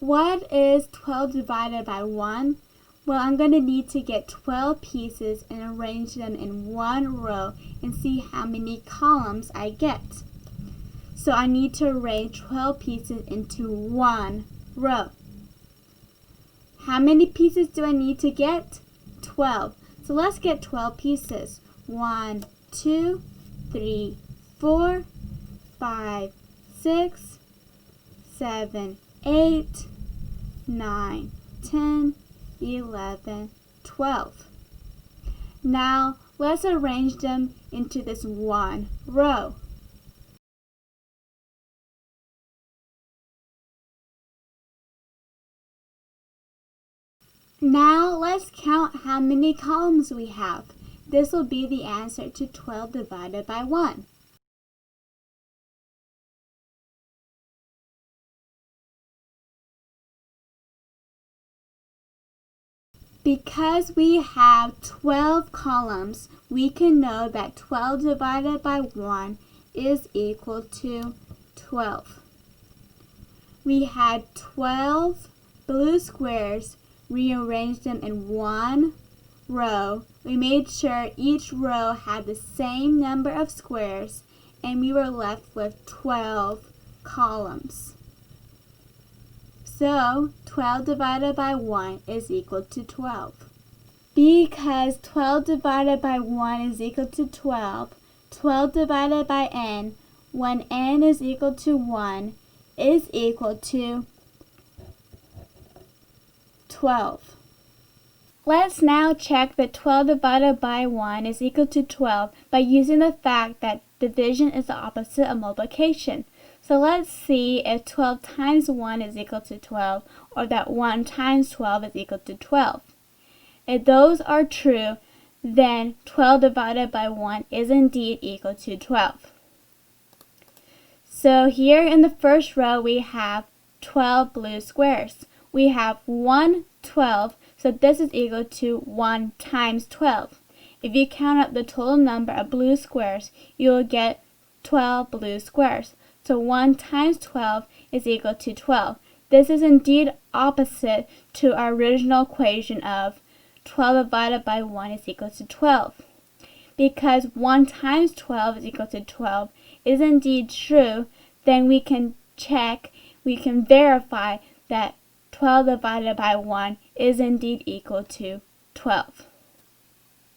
What is 12 divided by 1? Well, I'm going to need to get 12 pieces and arrange them in one row and see how many columns I get. So I need to arrange 12 pieces into one row. How many pieces do I need to get? 12. So let's get 12 pieces. 1, 2, 3, 4, 5, 6, 7, 8, 9, 10, 11, 12. Now let's arrange them into this one row. Now let's count how many columns we have. This will be the answer to 12 divided by 1. Because we have 12 columns, we can know that 12 divided by 1 is equal to 12. We had 12 blue squares, rearranged them in one row. We made sure each row had the same number of squares, and we were left with 12 columns. So 12 divided by 1 is equal to 12. Because 12 divided by 1 is equal to 12, 12 divided by n, when n is equal to 1, is equal to 12. Let's now check that 12 divided by 1 is equal to 12 by using the fact that division is the opposite of multiplication. So let's see if 12 times 1 is equal to 12, or that 1 times 12 is equal to 12. If those are true, then 12 divided by 1 is indeed equal to 12. So here in the first row we have 12 blue squares. We have 1 12, so this is equal to 1 times 12. If you count up the total number of blue squares, you will get 12 blue squares. So 1 times 12 is equal to 12. This is indeed opposite to our original equation of 12 divided by 1 is equal to 12. Because 1 times 12 is equal to 12 is indeed true, then we can verify that 12 divided by 1 is indeed equal to 12.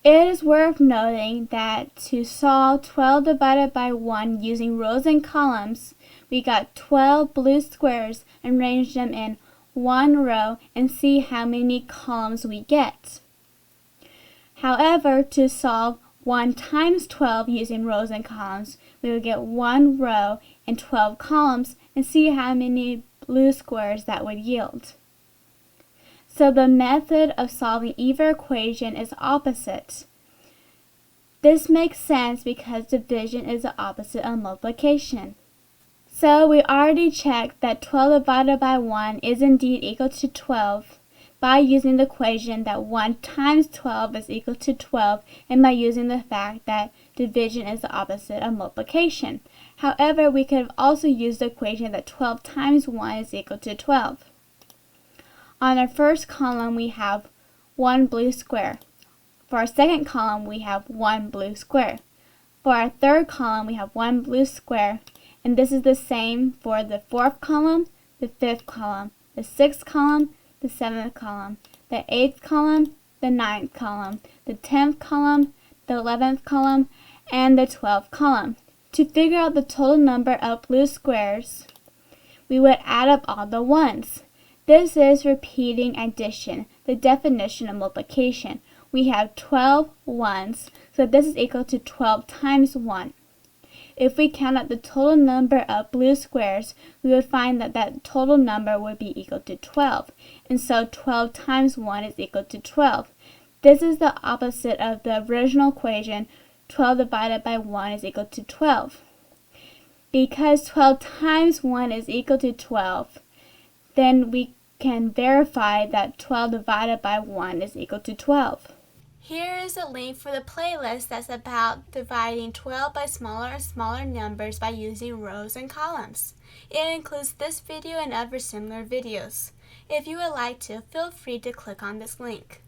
It is worth noting that to solve 12 divided by 1 using rows and columns, we got 12 blue squares and arranged them in one row and see how many columns we get. However, to solve 1 times 12 using rows and columns, we will get one row and 12 columns and see how many blue squares that would yield. So the method of solving either equation is opposite. This makes sense because division is the opposite of multiplication. So we already checked that 12 divided by 1 is indeed equal to 12 by using the equation that 1 times 12 is equal to 12 and by using the fact that division is the opposite of multiplication. However, we could have also used the equation that 12 times 1 is equal to 12. On our first column, we have 1 blue square. For our second column, we have 1 blue square. For our third column, we have 1 blue square. And this is the same for the fourth column, the fifth column, the sixth column, the seventh column, the eighth column, the ninth column, the 10th column, the 11th column, and the 12th column. To figure out the total number of blue squares, we would add up all the ones. This is repeating addition, the definition of multiplication. We have 12 ones, so this is equal to 12 times 1. If we count out the total number of blue squares, we would find that that total number would be equal to 12. And so 12 times 1 is equal to 12. This is the opposite of the original equation, 12 divided by 1 is equal to 12. Because 12 times 1 is equal to 12, then we can verify that 12 divided by 1 is equal to 12. Here is a link for the playlist that's about dividing 12 by smaller and smaller numbers by using rows and columns. It includes this video and other similar videos. If you would like to, feel free to click on this link.